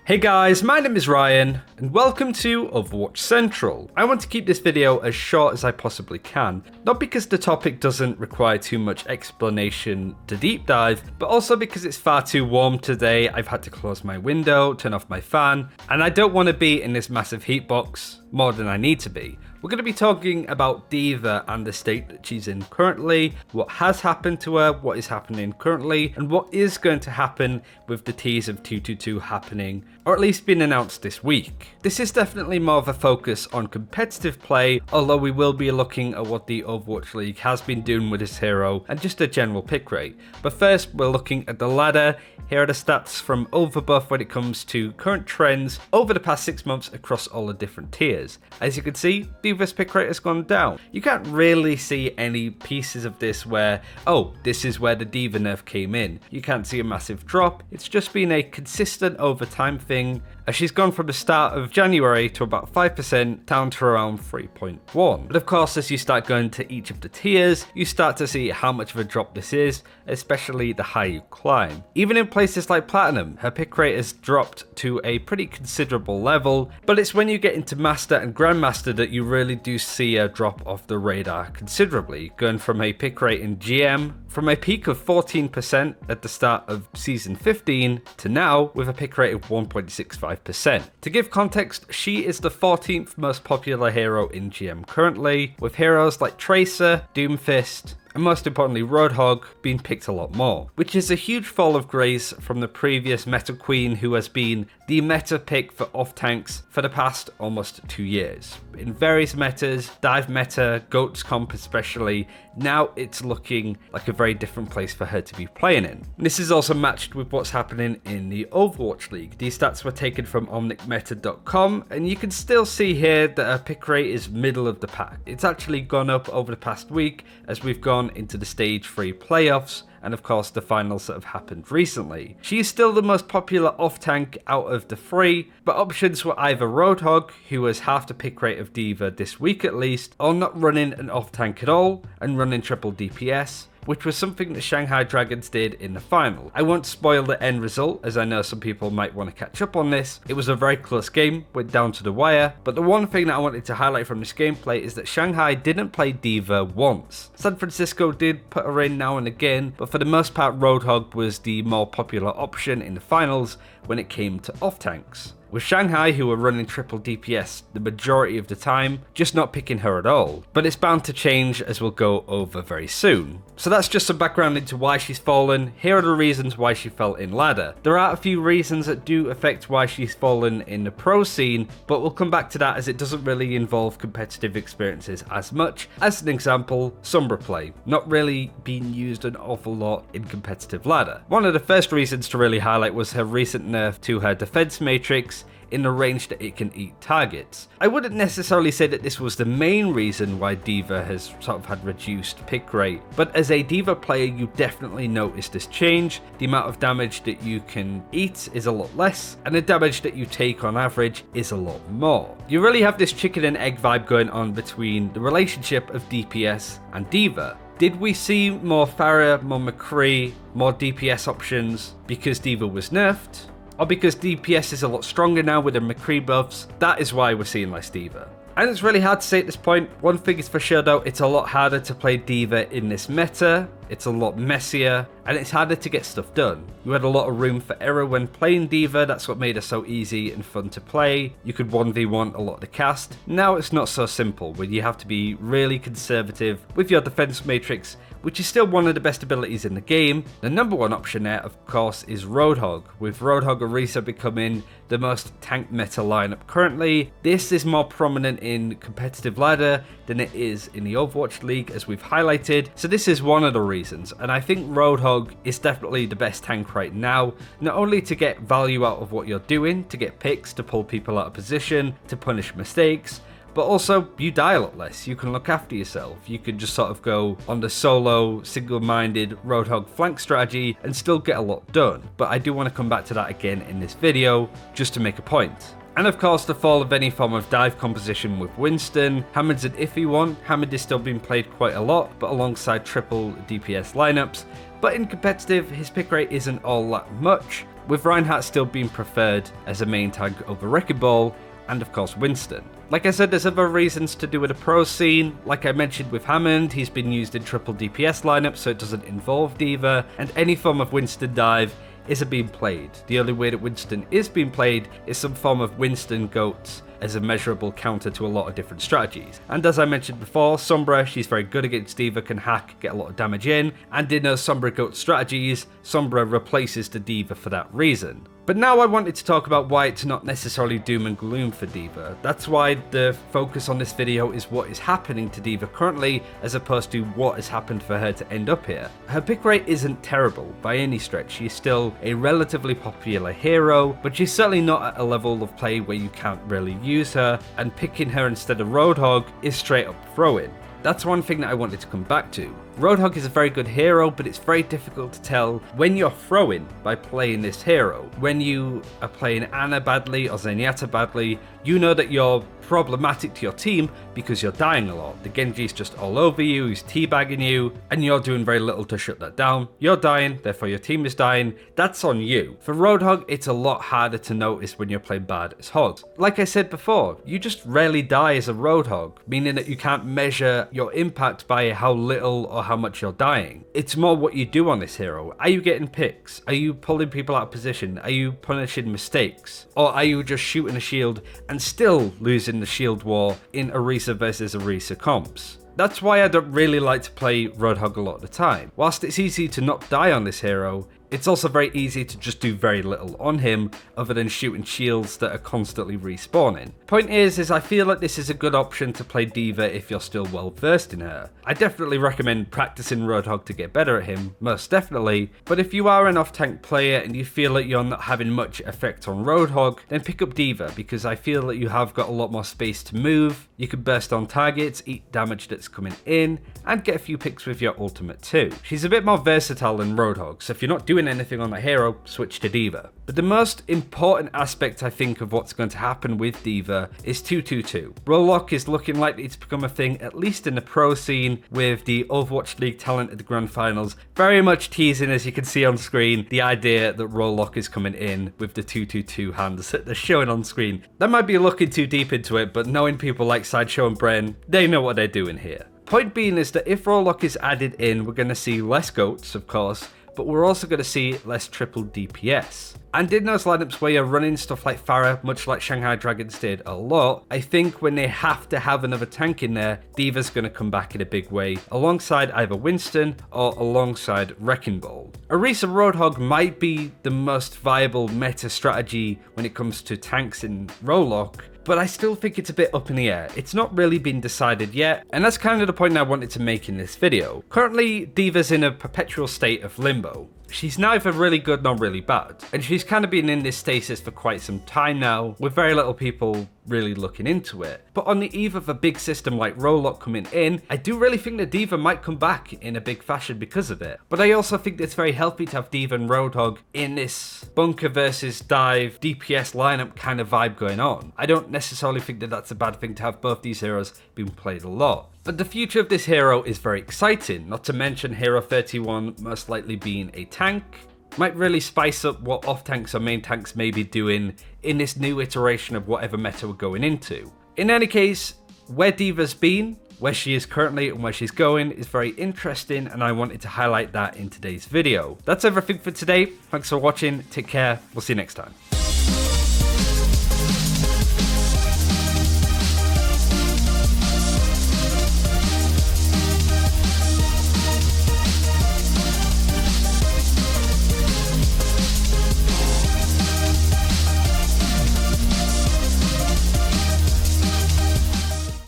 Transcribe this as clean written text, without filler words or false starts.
Hey guys, my name is Ryan, and welcome to Overwatch Central. I want to keep this video as short as I possibly can, not because the topic doesn't require too much explanation to deep dive, but also because it's far too warm today. I've had to close my window, turn off my fan, and I don't want to be in this massive heat box more than I need to be. We're going to be talking about D.Va and the state that she's in currently, what has happened to her, what is happening currently, and what is going to happen with the tease of 222 happening, or at least being announced this week. This is definitely more of a focus on competitive play, although we will be looking at what the Overwatch League has been doing with this hero and just a general pick rate. But first, we're looking at the ladder. Here are the stats from Overbuff when it comes to current trends over the past 6 months across all the different tiers. As you can see, D.Va's pick rate has gone down. You can't really see any pieces of this where, oh, this is where the D.Va nerf came in. You can't see a massive drop. It's just been a consistent over time thing, as she's gone from the start of January to about 5% down to around 3.1. But of course, as you start going to each of the tiers, you start to see how much of a drop this is, especially the higher you climb. Even in places like Platinum, her pick rate has dropped to a pretty considerable level, but it's when you get into Master and Grandmaster that you really do see a drop off the radar considerably, going from a pick rate in GM from a peak of 14% at the start of Season 15 to now with a pick rate of 1.65%. To give context, she is the 14th most popular hero in GM currently, with heroes like Tracer, Doomfist, and most importantly Roadhog being picked a lot more, which is a huge fall of grace from the previous meta queen who has been the meta pick for off tanks for the past almost 2 years. In various metas, dive meta, goats comp especially, now it's looking like a very different place for her to be playing in. This is also matched with what's happening in the Overwatch League. These stats were taken from omnicmeta.com, and you can still see here that her pick rate is middle of the pack. It's actually gone up over the past week as we've gone into the stage 3 playoffs, and of course the finals that have happened recently. She is still the most popular off tank out of the 3, but options were either Roadhog, who has half the pick rate of D.Va this week at least, or not running an off tank at all and running triple DPS, which was something that Shanghai Dragons did in the final. I won't spoil the end result, as I know some people might want to catch up on this. It was a very close game, went down to the wire, but the one thing that I wanted to highlight from this gameplay is that Shanghai didn't play D.Va once. San Francisco did put her in now and again, but for the most part Roadhog was the more popular option in the finals when it came to off tanks, with Shanghai, who were running triple DPS the majority of the time, just not picking her at all. But it's bound to change, as we'll go over very soon. So that's just some background into why she's fallen. Here are the reasons why she fell in ladder. There are a few reasons that do affect why she's fallen in the pro scene, but we'll come back to that as it doesn't really involve competitive experiences as much. As an example, Sombra play, not really being used an awful lot in competitive ladder. One of the first reasons to really highlight was her recent nerf to her defense matrix in the range that it can eat targets. I wouldn't necessarily say that this was the main reason why D.Va has sort of had reduced pick rate, but as a D.Va player you definitely notice this change. The amount of damage that you can eat is a lot less, and the damage that you take on average is a lot more. You really have this chicken and egg vibe going on between the relationship of DPS and D.Va. Did we see more Pharah, more McCree, more DPS options because D.Va was nerfed? Or because DPS is a lot stronger now with the McCree buffs? That is why we're seeing less D.Va. And it's really hard to say at this point. One thing is for sure though, it's a lot harder to play D.Va in this meta. It's a lot messier, and it's harder to get stuff done. You had a lot of room for error when playing D.Va, that's what made her so easy and fun to play. You could 1v1 a lot of the cast. Now it's not so simple, where you have to be really conservative with your defense matrix, which is still one of the best abilities in the game. The number one option there, of course, is Roadhog, with Roadhog Orisa becoming the most tank meta lineup currently. This is more prominent in competitive ladder than it is in the Overwatch League, as we've highlighted. So this is one of the reasons, and I think Roadhog is definitely the best tank right now, not only to get value out of what you're doing, to get picks, to pull people out of position, to punish mistakes, but also you die a lot less. You can look after yourself. You can just sort of go on the solo, single-minded Roadhog flank strategy and still get a lot done. But I do want to come back to that again in this video, just to make a point. And of course, the fall of any form of dive composition with Winston. Hammond's an iffy one. Hammond is still being played quite a lot, but alongside triple DPS lineups. But in competitive, his pick rate isn't all that much, with Reinhardt still being preferred as a main tank over Wrecking Ball, and of course Winston. Like I said, there's other reasons to do with the pro scene. Like I mentioned with Hammond, he's been used in triple DPS lineups, so it doesn't involve D.Va, and any form of Winston dive isn't being played. The only way that Winston is being played is some form of Winston GOATs as a measurable counter to a lot of different strategies. And as I mentioned before, Sombra, she's very good against D.Va, can hack, get a lot of damage in, and in those Sombra GOAT strategies, Sombra replaces the D.Va for that reason. But now I wanted to talk about why it's not necessarily doom and gloom for D.Va. That's why the focus on this video is what is happening to D.Va currently, as opposed to what has happened for her to end up here. Her pick rate isn't terrible by any stretch. She's still a relatively popular hero, but she's certainly not at a level of play where you can't really use her, and picking her instead of Roadhog is straight up throw-in. That's one thing that I wanted to come back to. Roadhog is a very good hero, but it's very difficult to tell when you're throwing by playing this hero. When you are playing Ana badly or Zenyatta badly, you know that you're problematic to your team because you're dying a lot. The Genji's just all over you, he's teabagging you, and you're doing very little to shut that down. You're dying, therefore your team is dying. That's on you. For Roadhog, it's a lot harder to notice when you're playing bad as Hogs. Like I said before, you just rarely die as a Roadhog, meaning that you can't measure your impact by how little or how much you're dying. It's more what you do on this hero. Are you getting picks? Are you pulling people out of position? Are you punishing mistakes? Or are you just shooting a shield and still losing the shield war in Orisa versus Orisa comps? That's why I don't really like to play Roadhog a lot of the time. Whilst it's easy to not die on this hero, it's also very easy to just do very little on him other than shooting shields that are constantly respawning. Point is I feel like this is a good option to play D.Va if you're still well versed in her. I definitely recommend practicing Roadhog to get better at him, most definitely, but if you are an off-tank player and you feel like you're not having much effect on Roadhog, then pick up D.Va, because I feel that you have got a lot more space to move, you can burst on targets, eat damage that's coming in, and get a few picks with your ultimate too. She's a bit more versatile than Roadhog, so if you're not doing anything on that hero, switch to D.Va. But the most important aspect I think of what's going to happen with D.Va is 222. Rollock is looking likely to become a thing, at least in the pro scene, with the Overwatch League talent at the Grand Finals very much teasing, as you can see on screen, the idea that Rollock is coming in with the 222 hands that they're showing on screen. That might be looking too deep into it, but knowing people like Sideshow and Bren, they know what they're doing here. Point being is that if Rollock is added in, we're going to see less GOATs, of course, but we're also going to see less triple DPS. And in those lineups where you're running stuff like Pharah, much like Shanghai Dragons did a lot, I think when they have to have another tank in there, D.Va's going to come back in a big way, alongside either Winston or alongside Wrecking Ball. Orisa Roadhog might be the most viable meta strategy when it comes to tanks in Rollock, but I still think it's a bit up in the air. It's not really been decided yet, and that's kind of the point I wanted to make in this video. Currently, D.Va's in a perpetual state of limbo. She's neither really good nor really bad, and she's kind of been in this stasis for quite some time now, with very little people really looking into it. But on the eve of a big system like Rollock coming in, I do really think that D.Va might come back in a big fashion because of it. But I also think it's very healthy to have D.Va and Roadhog in this bunker versus dive DPS lineup kind of vibe going on. I don't necessarily think that that's a bad thing to have both these heroes being played a lot. But the future of this hero is very exciting, not to mention Hero 31 most likely being a tank. Might really spice up what off-tanks or main tanks may be doing in this new iteration of whatever meta we're going into. In any case, where D.Va's been, where she is currently and where she's going is very interesting, and I wanted to highlight that in today's video. That's everything for today. Thanks for watching, take care, we'll see you next time.